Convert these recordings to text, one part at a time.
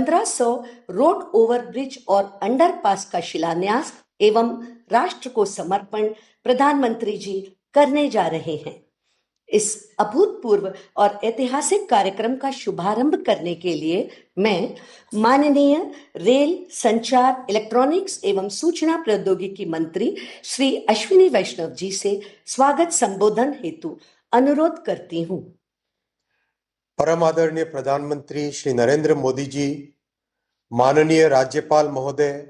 1500 road overbridge और underpass का शिलान्यास एवं राष्ट्र को समर्पण प्रधानमंत्री जी करने जा रहे हैं। इस अभूतपूर्व और ऐतिहासिक कार्यक्रम का शुभारंभ करने के लिए मैं माननीय रेल, संचार, इलेक्ट्रॉनिक्स एवं सूचना प्रौद्योगिकी मंत्री श्री अश्विनी वैष्णव जी से स्वागत संबोधन हेतु अनुरोध करती हूँ। परम आदरणीय प्रधानमंत्री श्री नरेंद्र मोदी जी, माननीय राज्यपाल महोदय,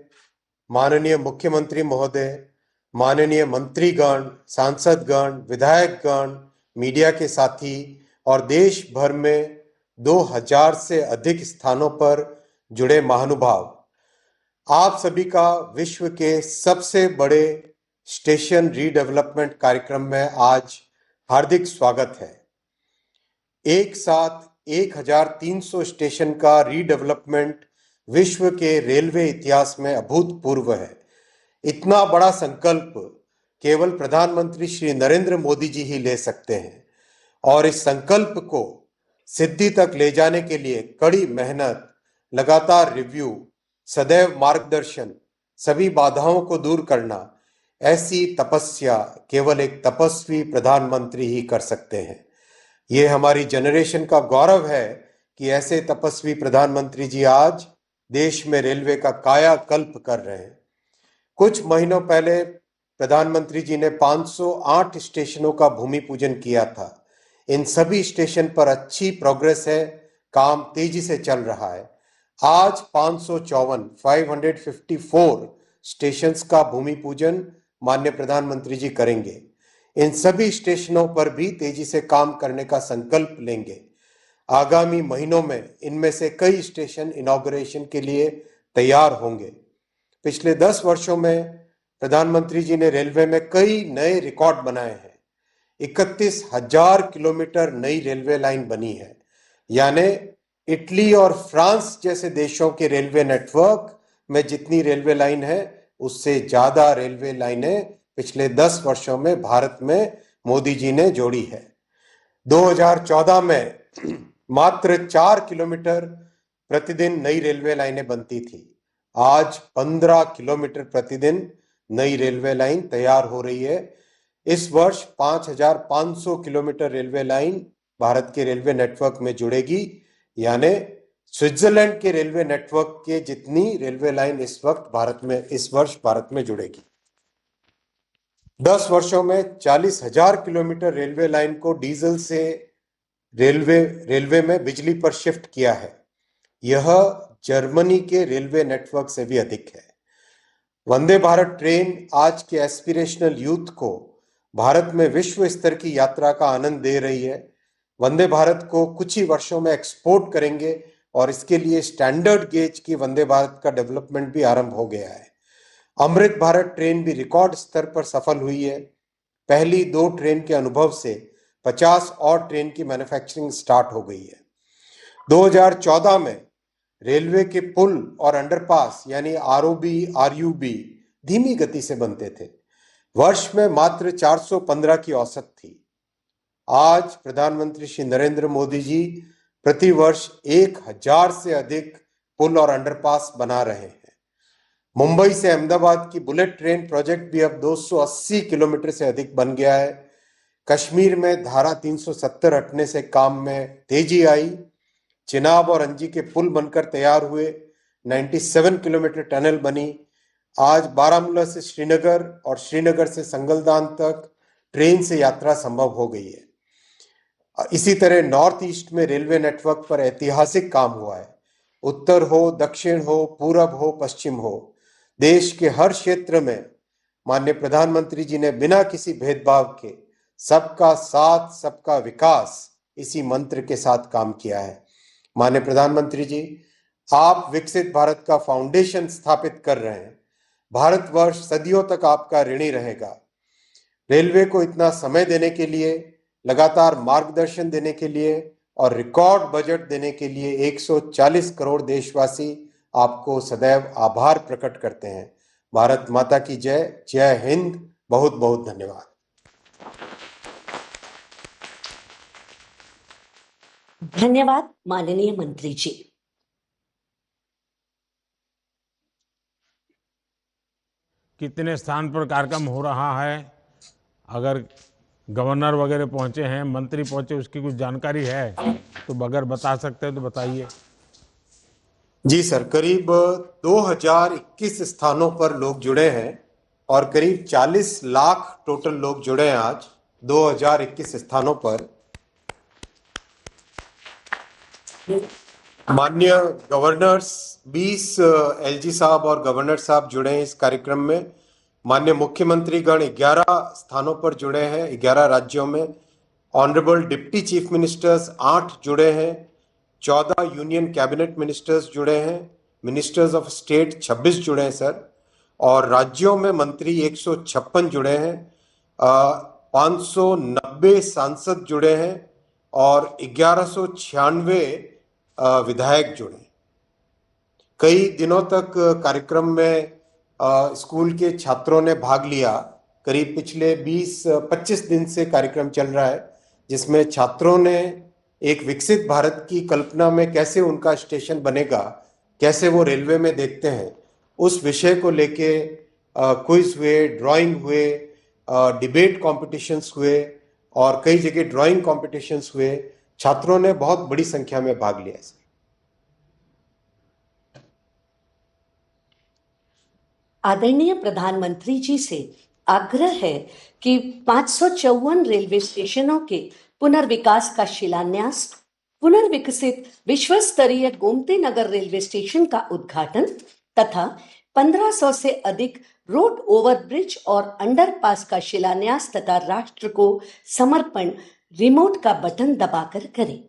माननीय मुख्यमंत्री महोदय, माननीय मंत्रीगण, सांसदगण, विधायकगण, मीडिया के साथी और देश भर में 2000 से अधिक स्थानों पर जुड़े महानुभाव, आप सभी का विश्व के सबसे बड़े स्टेशन रीडेवलपमेंट कार्यक्रम में आज हार्दिक स्वागत है। एक साथ 1300 स्टेशन का रीडेवलपमेंट विश्व के रेलवे इतिहास में अभूतपूर्व है। इतना बड़ा संकल्प केवल प्रधानमंत्री श्री नरेंद्र मोदी जी ही ले सकते हैं और इस संकल्प को सिद्धि तक ले जाने के लिए कड़ी मेहनत, लगातार रिव्यू, सदैव मार्गदर्शन, सभी बाधाओं को दूर करना, ऐसी तपस्या केवल एक तपस्वी प्रधानमंत्री ही कर सकते हैं। ये हमारी जनरेशन का गौरव है कि ऐसे तपस्वी प्रधानमंत्री जी आज देश में रेलवे का कायाकल्प कर रहे हैं। कुछ महीनों पहले प्रधानमंत्री जी ने 508 स्टेशनों का भूमि पूजन किया था। इन सभी स्टेशन पर अच्छी प्रोग्रेस है, काम तेजी से चल रहा है। आज 554 स्टेशंस का भूमि पूजन माननीय प्रधानमंत्री जी करेंगे। इन सभी स्टेशनों पर भी तेजी से काम करने का संकल्प लेंगे। आगामी महीनों में इनमें से कई स्टेशन इनॉग्रेशन के लिए तैयार होंगे। पिछले 10 वर्षों में प्रधानमंत्री जी ने रेलवे में कई नए रिकॉर्ड बनाए हैं। 31,000 किलोमीटर नई रेलवे लाइन बनी है, यानी इटली और फ्रांस जैसे देशों के रेलवे नेटवर्क में जितनी रेलवे लाइन है उससे ज्यादा रेलवे लाइनें पिछले 10 वर्षों में भारत में मोदी जी ने जोड़ी है। 2014 में मात्र 4 किलोमीटर प्रतिदिन नई रेलवे लाइनें बनती थी। आज 15 किलोमीटर प्रतिदिन नई रेलवे लाइन तैयार हो रही है। इस वर्ष 5,500 किलोमीटर रेलवे लाइन भारत के रेलवे नेटवर्क में जुड़ेगी, यानी स्विट्जरलैंड के रेलवे नेटवर्क के जितनी रेलवे लाइन इस वर्ष भारत में जुड़ेगी। 10 वर्षों में 40,000 किलोमीटर रेलवे लाइन को डीजल से रेलवे में बिजली पर शिफ्ट किया है। यह जर्मनी के रेलवे नेटवर्क से भी अधिक है। वंदे भारत ट्रेन आज के एस्पिरेशनल यूथ को भारत में विश्व स्तर की यात्रा का आनंद दे रही है। वंदे भारत को कुछ ही वर्षों में एक्सपोर्ट करेंगे और इसके लिए स्टैंडर्ड गेज की वंदे भारत का डेवलपमेंट भी आरंभ हो गया है। अमृत भारत ट्रेन भी रिकॉर्ड स्तर पर सफल हुई है। पहली 2 ट्रेन के अनुभव से 50 और ट्रेन की मैन्युफैक्चरिंग स्टार्ट हो गई है। 2014 में रेलवे के पुल और अंडरपास यानी आरओबी, आरयूबी धीमी गति से बनते थे। वर्ष में मात्र 415 की औसत थी। आज प्रधानमंत्री श्री नरेंद्र मोदी जी प्रति वर्ष 1000 से अधिक पुल और अंडरपास बना रहे हैं। मुंबई से अहमदाबाद की बुलेट ट्रेन प्रोजेक्ट भी अब 280 किलोमीटर से अधिक बन गया है। कश्मीर में धारा 370 हटने से काम में तेजी आई। चिनाब और अंजी के पुल बनकर तैयार हुए। 97 किलोमीटर टनल बनी। आज बारामूला से श्रीनगर और श्रीनगर से संगलदान तक ट्रेन से यात्रा संभव हो गई है। इसी तरह नॉर्थ ईस्ट में रेलवे नेटवर्क पर ऐतिहासिक काम हुआ है। उत्तर हो, दक्षिण हो, पूरब हो, पश्चिम हो, देश के हर क्षेत्र में माननीय प्रधानमंत्री जी ने बिना किसी भेदभाव के सबका साथ, सबका विकास इसी मंत्र के साथ काम किया है। माननीय प्रधानमंत्री जी, आप विकसित भारत का फाउंडेशन स्थापित कर रहे हैं। भारतवर्ष सदियों तक आपका ऋणी रहेगा। रेलवे को इतना समय देने के लिए, लगातार मार्गदर्शन देने के लिए और रिकॉर्ड बजट देने के लिए 140 करोड़ देशवासी आपको सदैव आभार प्रकट करते हैं। भारत माता की जय। जय हिंद। बहुत बहुत धन्यवाद। धन्यवाद माननीय मंत्री जी। कितने स्थान पर कार्यक्रम हो रहा है, अगर गवर्नर वगैरह पहुंचे हैं, मंत्री पहुंचे, उसकी कुछ जानकारी है तो अगर बता सकते हैं तो बताइए। जी सर, करीब 2021 स्थानों पर लोग जुड़े हैं और करीब 40 लाख टोटल लोग जुड़े हैं आज 2021 स्थानों पर। माननीय गवर्नर्स 20 एलजी साहब और गवर्नर साहब जुड़े हैं इस कार्यक्रम में। माननीय मुख्यमंत्री गण 11 स्थानों पर जुड़े हैं 11 राज्यों में। ऑनरेबल डिप्टी चीफ मिनिस्टर्स 8 जुड़े हैं। 14 यूनियन कैबिनेट मिनिस्टर्स जुड़े हैं। मिनिस्टर्स ऑफ स्टेट 26 जुड़े हैं सर। और राज्यों में मंत्री 156 जुड़े हैं। 590 सांसद जुड़े हैं और 1196 विधायक जुड़े। कई दिनों तक कार्यक्रम में स्कूल के छात्रों ने भाग लिया। करीब पिछले 20-25 दिन से कार्यक्रम चल रहा है, जिसमें छात्रों ने एक विकसित भारत की कल्पना में कैसे उनका स्टेशन बनेगा, कैसे वो रेलवे में देखते हैं, उस विषय को लेके क्विज हुए, ड्राइंग हुए, डिबेट कॉम्पिटिशन्स हुए और कई जगह ड्राइंग कॉम्पिटिशन्स हुए। छात्रों ने बहुत बड़ी संख्या में भाग लिया। आदरणीय प्रधानमंत्री जी से आग्रह है कि 554 रेलवे स्टेशनों के पुनर्विकास का शिलान्यास, पुनर्विकसित विश्व स्तरीय गोमती नगर रेलवे स्टेशन का उद्घाटन तथा 1500 से अधिक रोड ओवरब्रिज और अंडरपास का शिलान्यास तथा राष्ट्र को समर्पण रिमोट का बटन दबाकर करें।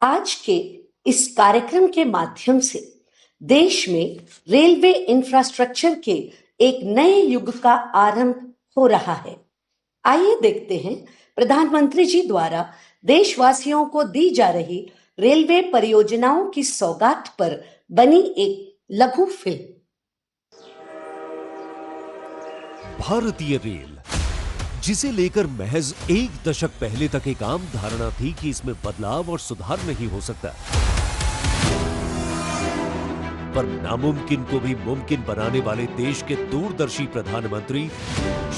आज के इस कार्यक्रम के माध्यम से देश में रेलवे इंफ्रास्ट्रक्चर के एक नए युग का आरंभ हो रहा है। आइए देखते हैं प्रधानमंत्री जी द्वारा देशवासियों को दी जा रही रेलवे परियोजनाओं की सौगात पर बनी एक लघु फिल्म। भारतीय रेल, जिसे लेकर महज एक दशक पहले तक एक आम धारणा थी कि इसमें बदलाव और सुधार नहीं हो सकता, पर नामुमकिन को भी मुमकिन बनाने वाले देश के दूरदर्शी प्रधानमंत्री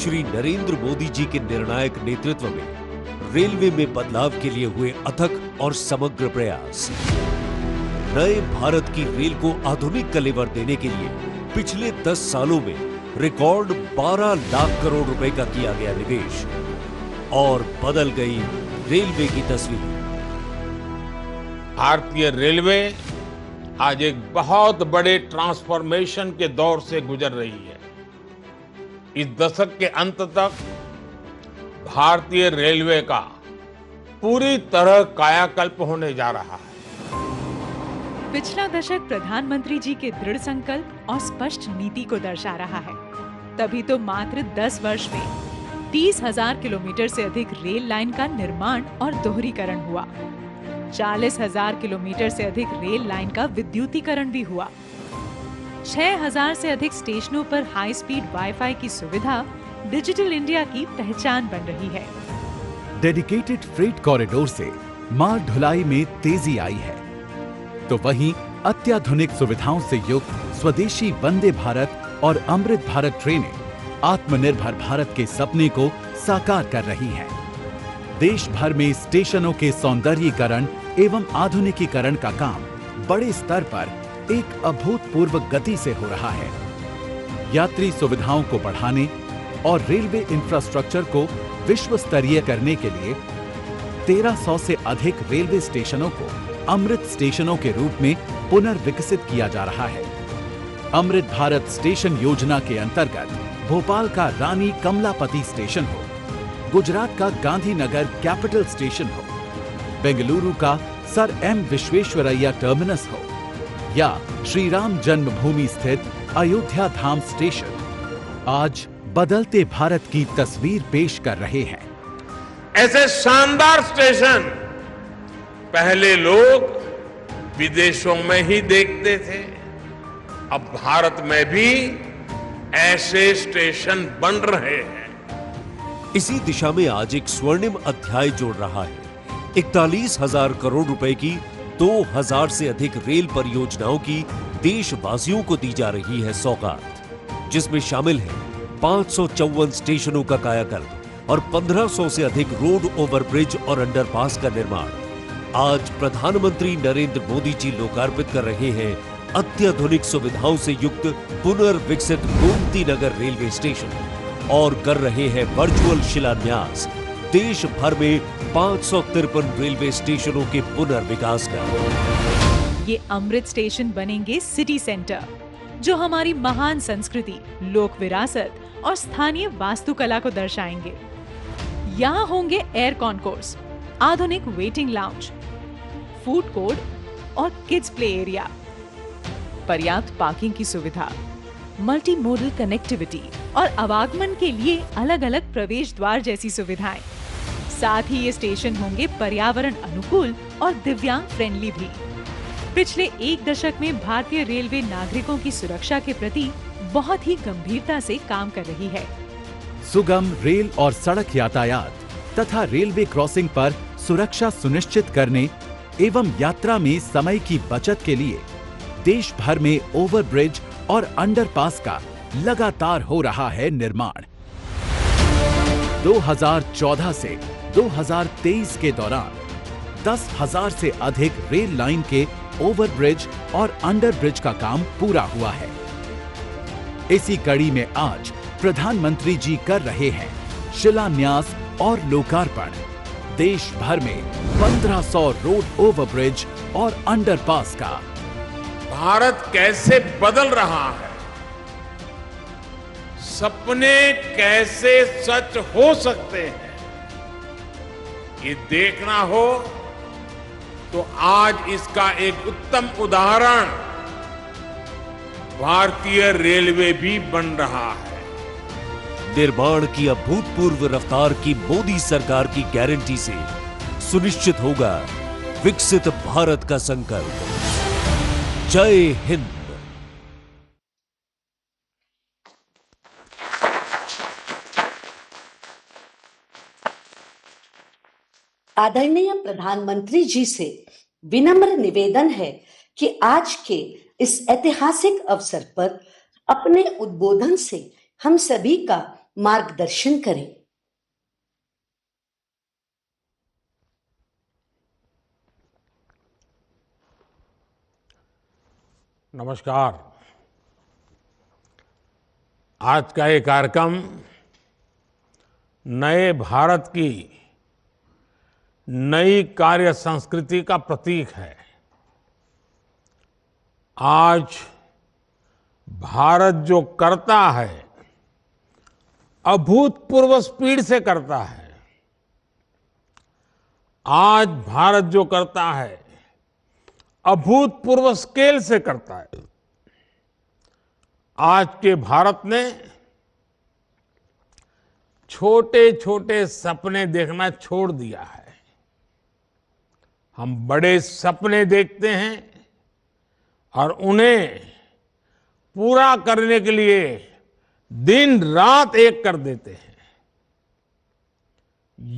श्री नरेंद्र मोदी जी के निर्णायक नेतृत्व में रेलवे में बदलाव के लिए हुए अथक और समग्र प्रयास। नए भारत की रेल को आधुनिक कलेवर देने के लिए पिछले 10 सालों में रिकॉर्ड 12 लाख करोड़ रुपए का किया गया निवेश और बदल गई रेलवे की तस्वीर। भारतीय रेलवे आज एक बहुत बड़े ट्रांसफॉर्मेशन के दौर से गुजर रही है। इस दशक के अंत तक भारतीय रेलवे का पूरी तरह कायाकल्प होने जा रहा है। पिछला दशक प्रधानमंत्री जी के दृढ़ संकल्प और स्पष्ट नीति को दर्शा रहा है। तभी तो मात्र 10 वर्ष में 30,000 किलोमीटर से अधिक रेल लाइन का निर्माण और दोहरीकरण हुआ। 40,000 किलोमीटर से अधिक रेल लाइन का विद्युतीकरण भी हुआ। 6,000 से अधिक स्टेशनों पर हाई स्पीड वाईफाई की सुविधा डिजिटल इंडिया की पहचान बन रही है। डेडिकेटेड फ्रेट कॉरिडोर से माल ढुलाई में तेजी आई है, तो वहीं अत्याधुनिक सुविधाओं से युक्त स्वदेशी वंदे भारत और अमृत भारत ट्रेनें आत्मनिर्भर भारत के सपने को साकार कर रही हैं। देश भर में स्टेशनों के सौंदर्यीकरण एवं आधुनिकीकरण का काम बड़े स्तर पर एक अभूतपूर्व गति से हो रहा है। यात्री सुविधाओं को बढ़ाने और रेलवे इंफ्रास्ट्रक्चर को विश्व स्तरीय करने के लिए 1300 से अधिक रेलवे स्टेशनों को अमृत स्टेशनों के रूप में पुनर्विकसित किया जा रहा है। अमृत भारत स्टेशन योजना के अंतर्गत भोपाल का रानी कमलापति स्टेशन हो, गुजरात का गांधीनगर कैपिटल स्टेशन हो, बेंगलुरु का सर एम विश्वेश्वरैया टर्मिनस हो या श्री राम जन्मभूमि स्थित अयोध्या धाम स्टेशन आज बदलते भारत की तस्वीर पेश कर रहे हैं। ऐसे शानदार स्टेशन पहले लोग विदेशों में ही देखते थे, अब भारत में भी ऐसे स्टेशन बन रहे हैं। इसी दिशा में आज एक स्वर्णिम अध्याय जोड़ रहा है। 41,000 करोड़ रुपए की 2,000 से अधिक रेल परियोजनाओं की देशवासियों को दी जा रही है सौगात, जिसमें शामिल है 554 स्टेशनों का कायाकल्प और 1500 से अधिक रोड ओवरब्रिज और अंडरपास का निर्माण। आज प्रधानमंत्री नरेंद्र मोदी जी लोकार्पित कर रहे हैं अत्याधुनिक सुविधाओं से युक्त पुनर्विकसित गोमती नगर रेलवे स्टेशन और कर रहे हैं वर्चुअल शिलान्यास देश भर में 553 रेलवे स्टेशनों के पुनर्विकास का। ये अमृत स्टेशन बनेंगे सिटी सेंटर, जो हमारी महान संस्कृति, लोक विरासत और स्थानीय वास्तुकला को दर्शाएंगे। यहाँ होंगे एयर कॉन्कोर्स, आधुनिक वेटिंग लाउंज, फूड कोर्ट और किड्स प्ले एरिया, पर्याप्त पार्किंग की सुविधा, मल्टी मोडल कनेक्टिविटी और आवागमन के लिए अलग अलग प्रवेश द्वार जैसी सुविधाएं। साथ ही ये स्टेशन होंगे पर्यावरण अनुकूल और दिव्यांग फ्रेंडली भी। पिछले एक दशक में भारतीय रेलवे नागरिकों की सुरक्षा के प्रति बहुत ही गंभीरता से काम कर रही है। सुगम रेल और सड़क यातायात तथा रेलवे क्रॉसिंग पर सुरक्षा सुनिश्चित करने एवं यात्रा में समय की बचत के लिए देश भर में ओवरब्रिज और अंडरपास का लगातार हो रहा है निर्माण। 2014 से 2023 के दौरान 10,000 से अधिक रेल लाइन के ओवरब्रिज और अंडरब्रिज का काम पूरा हुआ है। इसी कड़ी में आज प्रधानमंत्री जी कर रहे हैं शिलान्यास और लोकार्पण देश भर में 1500 रोड ओवरब्रिज और अंडरपास का। भारत कैसे बदल रहा है, सपने कैसे सच हो सकते हैं, ये देखना हो तो आज इसका एक उत्तम उदाहरण भारतीय रेलवे भी बन रहा है। निर्माण की अभूतपूर्व रफ्तार की मोदी सरकार की गारंटी से सुनिश्चित होगा विकसित भारत का संकल्प। जय हिंद। आदरणीय प्रधानमंत्री जी से विनम्र निवेदन है कि आज के इस ऐतिहासिक अवसर पर अपने उद्बोधन से हम सभी का मार्गदर्शन करें। नमस्कार। आज का ये कार्यक्रम नए भारत की नई कार्य संस्कृति का प्रतीक है। आज भारत जो करता है अभूतपूर्व स्पीड से करता है। आज भारत जो करता है अभूतपूर्व स्केल से करता है। आज के भारत ने छोटे छोटे सपने देखना छोड़ दिया है। हम बड़े सपने देखते हैं और उन्हें पूरा करने के लिए दिन रात एक कर देते हैं।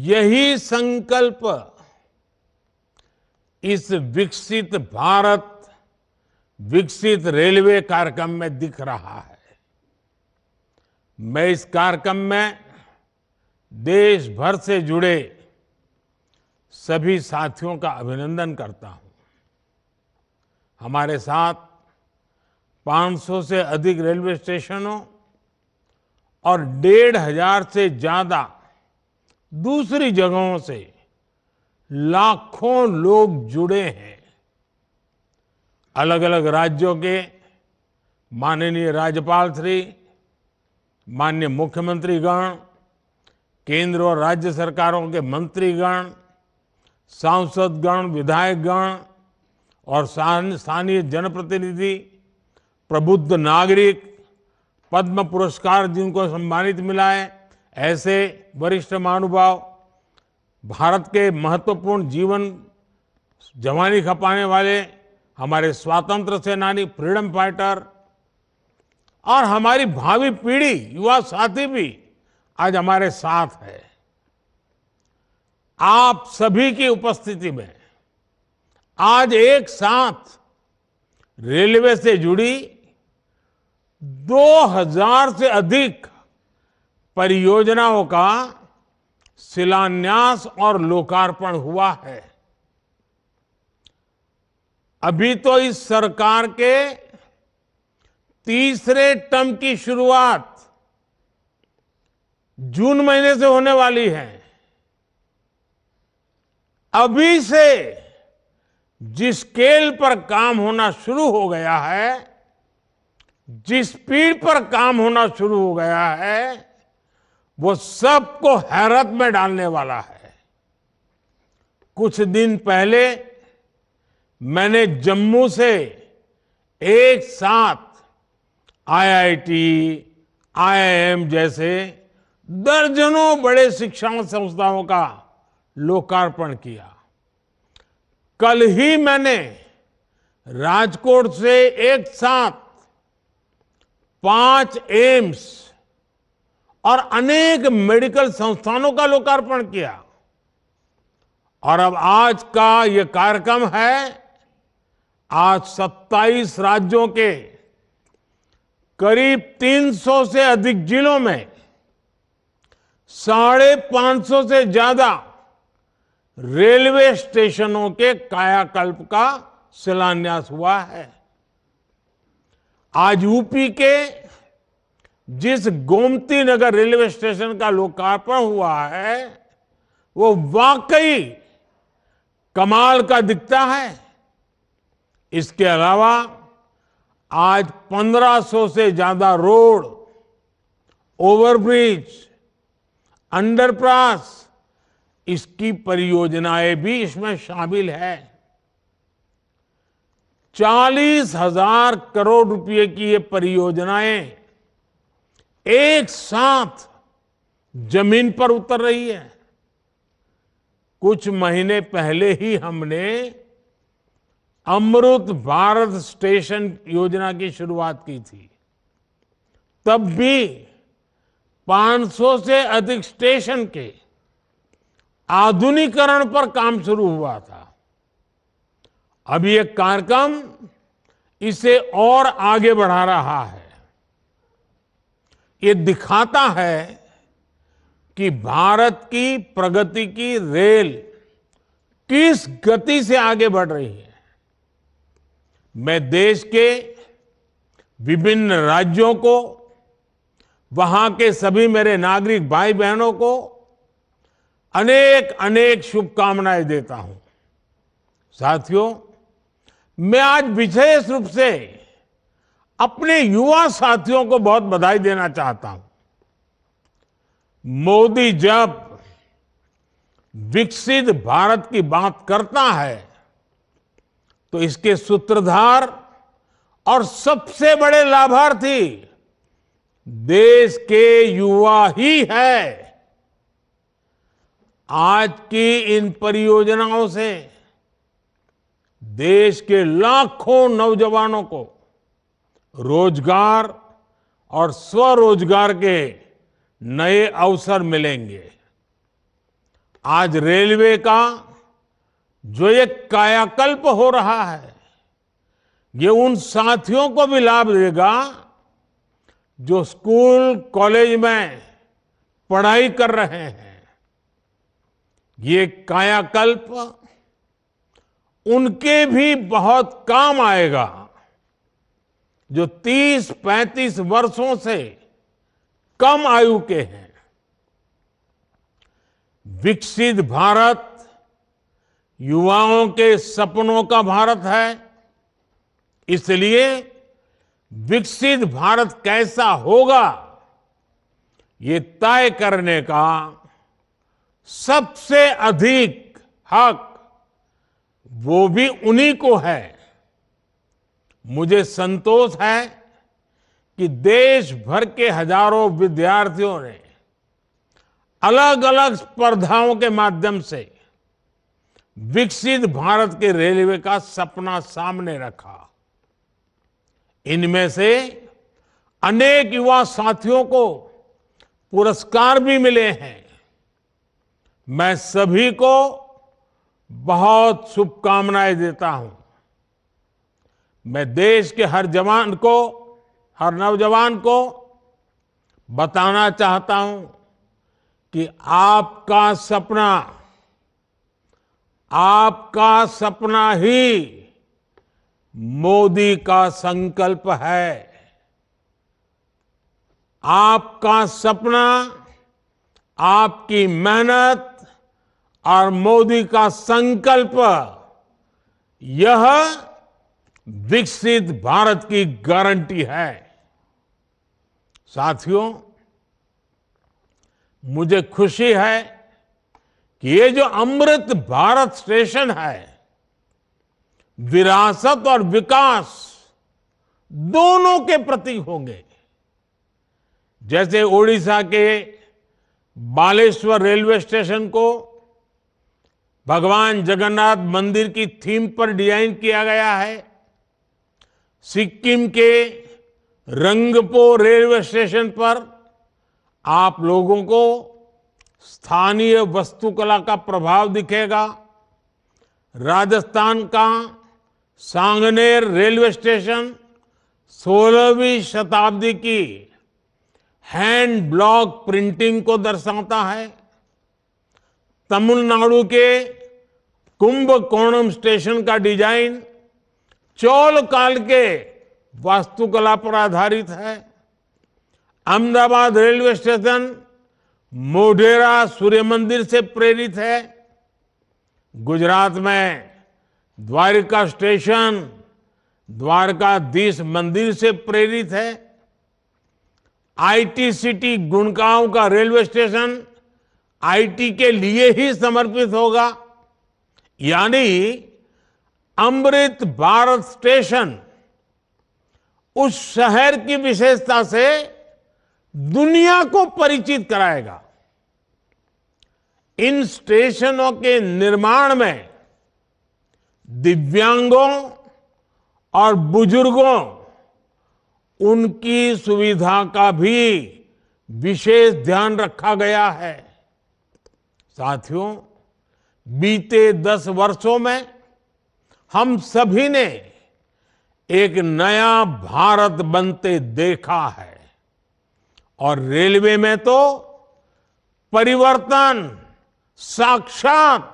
यही संकल्प इस विकसित भारत विकसित रेलवे कार्यक्रम में दिख रहा है। मैं इस कार्यक्रम में देश भर से जुड़े सभी साथियों का अभिनंदन करता हूं। हमारे साथ 500 से अधिक रेलवे स्टेशनों और 1,500 से ज्यादा दूसरी जगहों से लाखों लोग जुड़े हैं। अलग अलग राज्यों के माननीय राज्यपाल श्री, माननीय मुख्यमंत्रीगण, केंद्र और राज्य सरकारों के मंत्रीगण, सांसदगण, विधायकगण और स्थानीय जनप्रतिनिधि, प्रबुद्ध नागरिक, पद्म पुरस्कार जिनको सम्मानित मिला है, ऐसे वरिष्ठ महानुभाव, भारत के महत्वपूर्ण जीवन जवानी खपाने वाले हमारे स्वतंत्र सेनानी, फ्रीडम फाइटर और हमारी भावी पीढ़ी, युवा साथी भी आज हमारे साथ है। आप सभी की उपस्थिति में आज एक साथ रेलवे से जुड़ी 2000 से अधिक परियोजनाओं का शिलान्यास और लोकार्पण हुआ है। अभी तो इस सरकार के तीसरे टर्म की शुरुआत जून महीने से होने वाली है। अभी से जिस स्केल पर काम होना शुरू हो गया है, जिस स्पीड पर काम होना शुरू हो गया है, वो सबको हैरत में डालने वाला है। कुछ दिन पहले मैंने जम्मू से एक साथ आईआईटी, आईआईएम जैसे दर्जनों बड़े शिक्षा संस्थाओं का लोकार्पण किया। कल ही मैंने राजकोट से एक साथ 5 एम्स और अनेक मेडिकल संस्थानों का लोकार्पण किया। और अब आज का ये कार्यक्रम है, आज 27 राज्यों के करीब 300 से अधिक जिलों में 550 से ज्यादा रेलवे स्टेशनों के कायाकल्प का शिलान्यास हुआ है। आज यूपी के जिस गोमती नगर रेलवे स्टेशन का लोकार्पण हुआ है, वो वाकई कमाल का दिखता है। इसके अलावा आज 1500 से ज्यादा रोड, ओवरब्रिज, अंडरपास, इसकी परियोजनाएं भी इसमें शामिल है। 40,000 करोड़ रुपए की ये परियोजनाएं एक साथ जमीन पर उतर रही है। कुछ महीने पहले ही हमने अमृत भारत स्टेशन योजना की शुरुआत की थी। तब भी 500 से अधिक स्टेशन के आधुनिकीकरण पर काम शुरू हुआ था। अब ये कार्यक्रम इसे और आगे बढ़ा रहा है। ये दिखाता है कि भारत की प्रगति की रेल किस गति से आगे बढ़ रही है। मैं देश के विभिन्न राज्यों को, वहां के सभी मेरे नागरिक भाई बहनों को अनेक अनेक शुभकामनाएं देता हूं। साथियों, मैं आज विशेष रूप से अपने युवा साथियों को बहुत बधाई देना चाहता हूं। मोदी जब विकसित भारत की बात करता है तो इसके सूत्रधार और सबसे बड़े लाभार्थी देश के युवा ही है। आज की इन परियोजनाओं से देश के लाखों नौजवानों को रोजगार और स्वरोजगार के नए अवसर मिलेंगे। आज रेलवे का जो एक कायाकल्प हो रहा है, ये उन साथियों को भी लाभ देगा जो स्कूल कॉलेज में पढ़ाई कर रहे हैं। ये कायाकल्प उनके भी बहुत काम आएगा जो 30-35 वर्षों से कम आयु के हैं। विकसित भारत युवाओं के सपनों का भारत है। इसलिए विकसित भारत कैसा होगा, ये तय करने का सबसे अधिक हक वो भी उन्हीं को है। मुझे संतोष है कि देश भर के हजारों विद्यार्थियों ने अलग अलग स्पर्धाओं के माध्यम से विकसित भारत के रेलवे का सपना सामने रखा। इनमें से अनेक युवा साथियों को पुरस्कार भी मिले हैं। मैं सभी को बहुत शुभकामनाएं देता हूं। मैं देश के हर जवान को, हर नौजवान को बताना चाहता हूं कि आपका सपना ही मोदी का संकल्प है। आपका सपना, आपकी मेहनत और मोदी का संकल्प, यह विकसित भारत की गारंटी है। साथियों, मुझे खुशी है कि ये जो अमृत भारत स्टेशन है, विरासत और विकास दोनों के प्रतीक होंगे। जैसे ओडिशा के बालेश्वर रेलवे स्टेशन को भगवान जगन्नाथ मंदिर की थीम पर डिजाइन किया गया है, सिक्किम के रंगपो रेलवे स्टेशन पर आप लोगों को स्थानीय वास्तुकला का प्रभाव दिखेगा। राजस्थान का सांगनेर रेलवे स्टेशन 16वीं शताब्दी की हैंड ब्लॉक प्रिंटिंग को दर्शाता है। तमिलनाडु के कुंभकोणम स्टेशन का डिजाइन चोल काल के वास्तुकला पर आधारित है। अहमदाबाद रेलवे स्टेशन मोढेरा सूर्य मंदिर से प्रेरित है। गुजरात में द्वारिका स्टेशन द्वारकाधीश मंदिर से प्रेरित है। आईटी सिटी गुड़गांव का रेलवे स्टेशन आईटी के लिए ही समर्पित होगा। यानी अमृत भारत स्टेशन उस शहर की विशेषता से दुनिया को परिचित कराएगा। इन स्टेशनों के निर्माण में दिव्यांगों और बुजुर्गों, उनकी सुविधा का भी विशेष ध्यान रखा गया है। साथियों, बीते 10 वर्षों में हम सभी ने एक नया भारत बनते देखा है और रेलवे में तो परिवर्तन साक्षात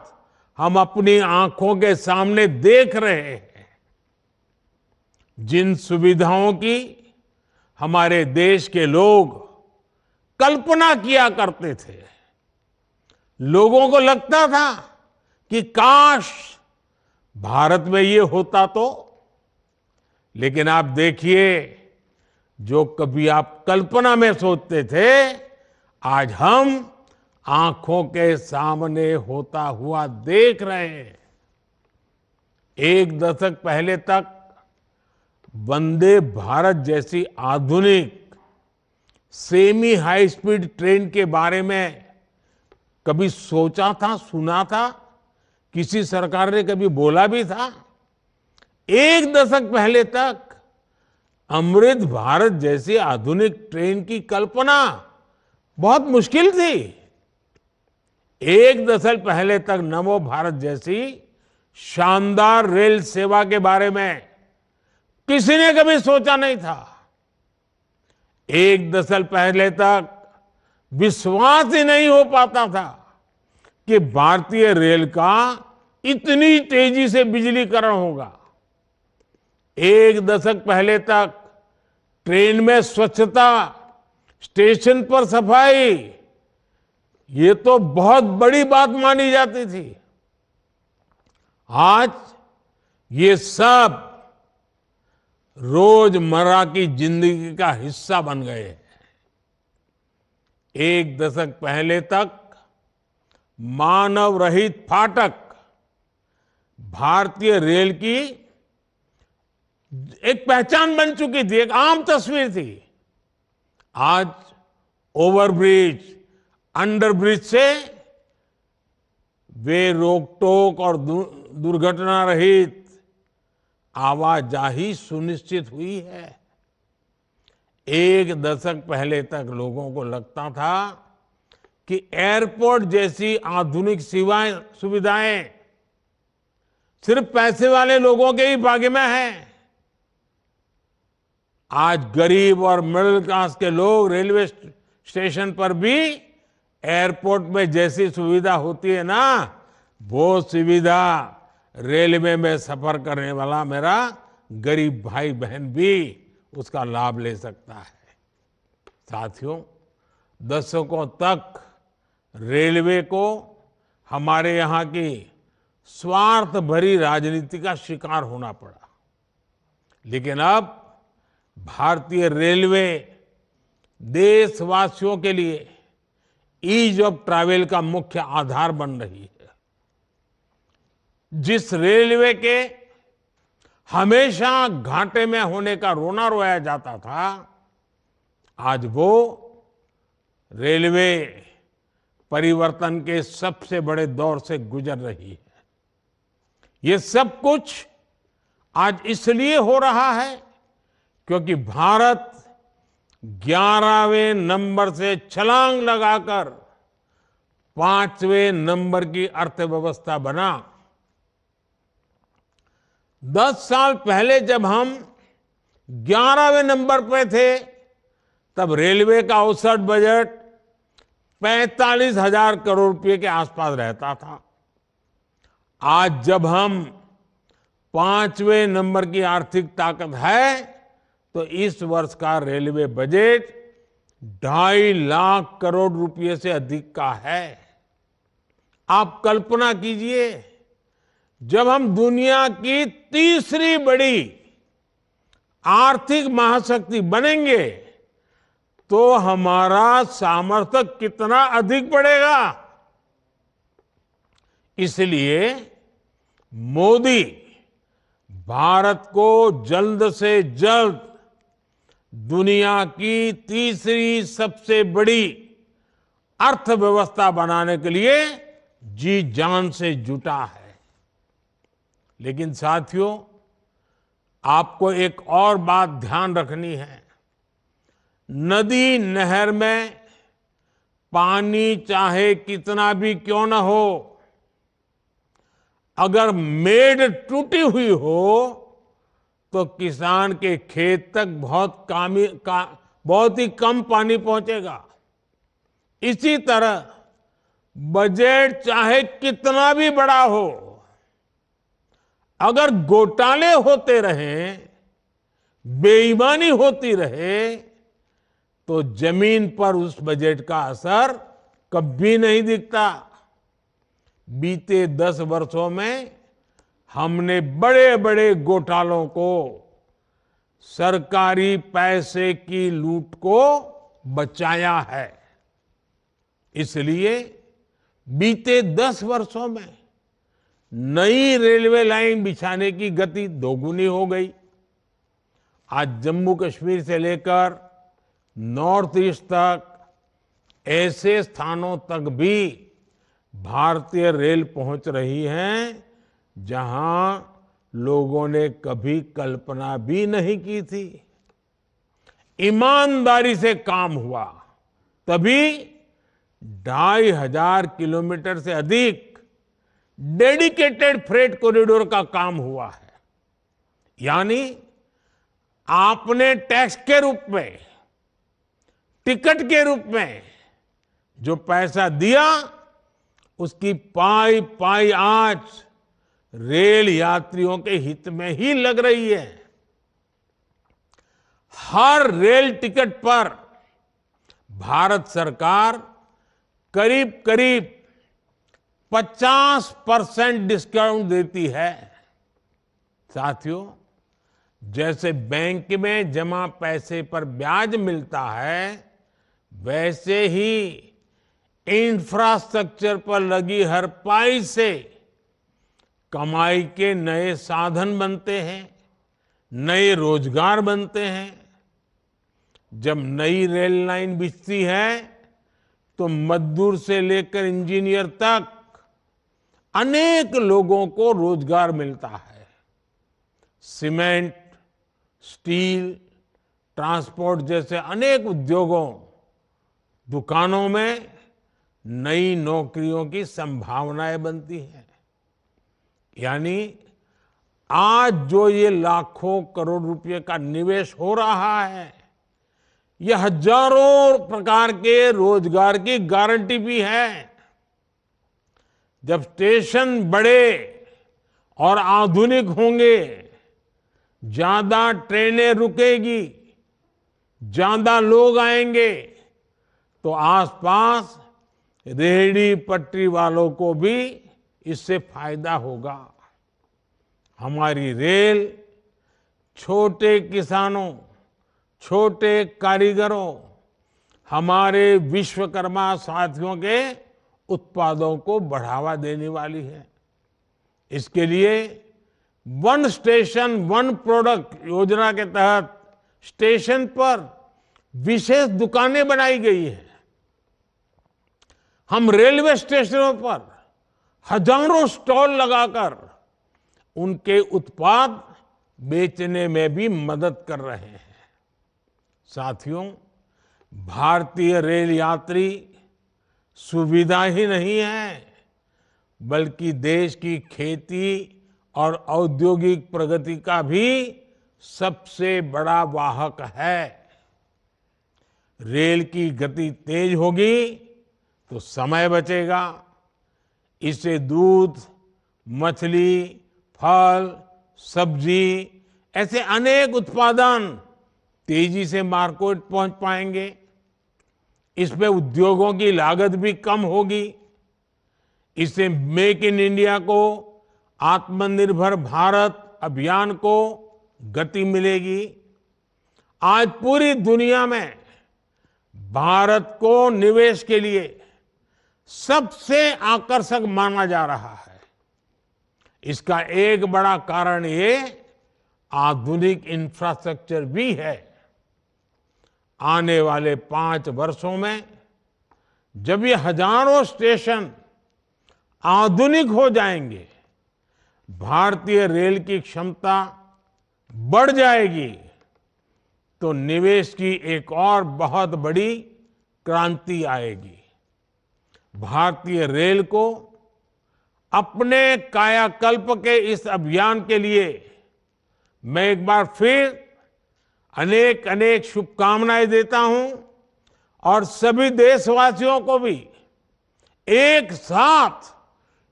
हम अपनी आंखों के सामने देख रहे हैं। जिन सुविधाओं की हमारे देश के लोग कल्पना किया करते थे, लोगों को लगता था कि काश भारत में ये होता तो। लेकिन आप देखिए, जो कभी आप कल्पना में सोचते थे, आज हम आंखों के सामने होता हुआ देख रहे हैं। एक दशक पहले तक वंदे भारत जैसी आधुनिक सेमी हाई स्पीड ट्रेन के बारे में कभी सोचा था, सुना था? किसी सरकार ने कभी बोला भी था? एक दशक पहले तक अमृत भारत जैसी आधुनिक ट्रेन की कल्पना बहुत मुश्किल थी। एक दशक पहले तक नमो भारत जैसी शानदार रेल सेवा के बारे में किसी ने कभी सोचा नहीं था। एक दशक पहले तक विश्वास ही नहीं हो पाता था कि भारतीय रेल का इतनी तेजी से बिजलीकरण होगा। एक दशक पहले तक ट्रेन में स्वच्छता, स्टेशन पर सफाई, ये तो बहुत बड़ी बात मानी जाती थी। आज ये सब रोजमर्रा की जिंदगी का हिस्सा बन गए हैं। एक दशक पहले तक मानव रहित फाटक भारतीय रेल की एक पहचान बन चुकी थी, एक आम तस्वीर थी। आज ओवरब्रिज, अंडरब्रिज से वे रोक टोक और दुर्घटना रहित आवाजाही सुनिश्चित हुई है। एक दशक पहले तक लोगों को लगता था कि एयरपोर्ट जैसी आधुनिक सुविधाएं सिर्फ पैसे वाले लोगों के ही भाग्य में है। आज गरीब और मिडिल क्लास के लोग रेलवे स्टेशन पर भी एयरपोर्ट में जैसी सुविधा होती है ना, वो सुविधा रेलवे में सफर करने वाला मेरा गरीब भाई बहन भी उसका लाभ ले सकता है। साथियों, दशकों तक रेलवे को हमारे यहाँ की स्वार्थ भरी राजनीति का शिकार होना पड़ा, लेकिन अब भारतीय रेलवे देशवासियों के लिए ईज ऑफ ट्रैवल का मुख्य आधार बन रही है। जिस रेलवे के हमेशा घाटे में होने का रोना रोया जाता था, आज वो रेलवे परिवर्तन के सबसे बड़े दौर से गुजर रही है। ये सब कुछ आज इसलिए हो रहा है क्योंकि भारत 11वें नंबर से छलांग लगाकर 5वें नंबर की अर्थव्यवस्था बना। 10 साल पहले जब हम 11वें नंबर पे थे, तब रेलवे का औसत बजट 45,000 करोड़ रुपए के आसपास रहता था। आज जब हम 5वें नंबर की आर्थिक ताकत है, तो इस वर्ष का रेलवे बजट 2.5 लाख करोड़ रुपए से अधिक का है। आप कल्पना कीजिए, जब हम दुनिया की तीसरी बड़ी आर्थिक महाशक्ति बनेंगे, तो हमारा सामर्थ्य कितना अधिक बढ़ेगा। इसलिए मोदी भारत को जल्द से जल्द दुनिया की तीसरी सबसे बड़ी अर्थव्यवस्था बनाने के लिए जी जान से जुटा है। लेकिन साथियों, आपको एक और बात ध्यान रखनी है। नदी नहर में पानी चाहे कितना भी क्यों न हो, अगर मेड़ टूटी हुई हो तो किसान के खेत तक बहुत ही कम पानी पहुंचेगा। इसी तरह बजट चाहे कितना भी बड़ा हो, अगर घोटाले होते रहें, बेईमानी होती रहे, तो जमीन पर उस बजट का असर कभी नहीं दिखता। बीते 10 वर्षों में हमने बड़े बड़े घोटालों को, सरकारी पैसे की लूट को बचाया है। इसलिए बीते 10 वर्षों में नई रेलवे लाइन बिछाने की गति दोगुनी हो गई। आज जम्मू कश्मीर से लेकर नॉर्थ ईस्ट तक ऐसे स्थानों तक भी भारतीय रेल पहुंच रही है जहां लोगों ने कभी कल्पना भी नहीं की थी। ईमानदारी से काम हुआ, तभी 2,500 किलोमीटर से अधिक डेडिकेटेड फ्रेट कॉरिडोर का काम हुआ है। यानी आपने टैक्स के रूप में, टिकट के रूप में जो पैसा दिया, उसकी पाई पाई आज रेल यात्रियों के हित में ही लग रही है। हर रेल टिकट पर भारत सरकार करीब करीब 50% डिस्काउंट देती है। साथियों, जैसे बैंक में जमा पैसे पर ब्याज मिलता है, वैसे ही इंफ्रास्ट्रक्चर पर लगी हर पाई से कमाई के नए साधन बनते हैं, नए रोजगार बनते हैं। जब नई रेल लाइन बिछती है तो मजदूर से लेकर इंजीनियर तक अनेक लोगों को रोजगार मिलता है। सीमेंट, स्टील, ट्रांसपोर्ट जैसे अनेक उद्योगों, दुकानों में नई नौकरियों की संभावनाएं बनती हैं। यानी आज जो ये लाखों करोड़ रुपए का निवेश हो रहा है, ये हजारों प्रकार के रोजगार की गारंटी भी है। जब स्टेशन बड़े और आधुनिक होंगे, ज्यादा ट्रेनें रुकेगी, ज्यादा लोग आएंगे, तो आसपास रेहड़ी पटरी वालों को भी इससे फायदा होगा। हमारी रेल छोटे किसानों, छोटे कारीगरों, हमारे विश्वकर्मा साथियों के उत्पादों को बढ़ावा देने वाली है। इसके लिए वन स्टेशन वन प्रोडक्ट योजना के तहत स्टेशन पर विशेष दुकानें बनाई गई हैं। हम रेलवे स्टेशनों पर हजारों स्टॉल लगाकर उनके उत्पाद बेचने में भी मदद कर रहे हैं। साथियों, भारतीय रेल यात्री सुविधा ही नहीं है, बल्कि देश की खेती और औद्योगिक प्रगति का भी सबसे बड़ा वाहक है। रेल की गति तेज होगी तो समय बचेगा। इससे दूध, मछली, फल, सब्जी ऐसे अनेक उत्पादन तेजी से मार्केट पहुंच पाएंगे। इसमें उद्योगों की लागत भी कम होगी। इससे मेक इन इंडिया को, आत्मनिर्भर भारत अभियान को गति मिलेगी। आज पूरी दुनिया में भारत को निवेश के लिए सबसे आकर्षक माना जा रहा है। इसका एक बड़ा कारण ये आधुनिक इंफ्रास्ट्रक्चर भी है। आने वाले 5 वर्षों में जब ये हजारों स्टेशन आधुनिक हो जाएंगे, भारतीय रेल की क्षमता बढ़ जाएगी, तो निवेश की एक और बहुत बड़ी क्रांति आएगी। भारतीय रेल को अपने कायाकल्प के इस अभियान के लिए मैं एक बार फिर अनेक अनेक शुभकामनाएं देता हूं और सभी देशवासियों को भी एक साथ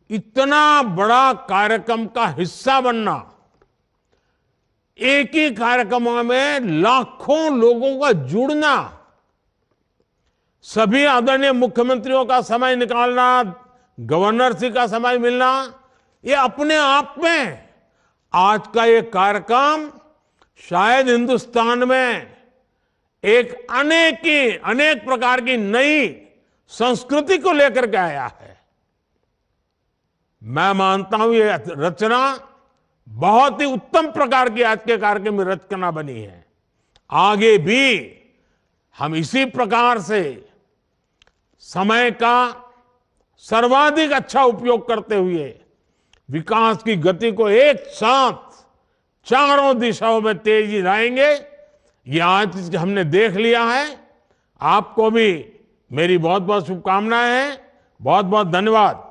इतना बड़ा कार्यक्रम का हिस्सा बनना, एक ही कार्यक्रम में लाखों लोगों का जुड़ना, सभी आदरणीय मुख्यमंत्रियों का समय निकालना, गवर्नर जी का समय मिलना, ये अपने आप में आज का ये कार्यक्रम शायद हिंदुस्तान में एक अनेक प्रकार की नई संस्कृति को लेकर के आया है। मैं मानता हूं ये रचना बहुत ही उत्तम प्रकार की आज के कार्यक्रम में रचना बनी है। आगे भी हम इसी प्रकार से समय का सर्वाधिक अच्छा उपयोग करते हुए विकास की गति को एक साथ चारों दिशाओं में तेजी लाएंगे। ये आज हमने देख लिया है। आपको भी मेरी बहुत बहुत शुभकामनाएं हैं। बहुत बहुत धन्यवाद।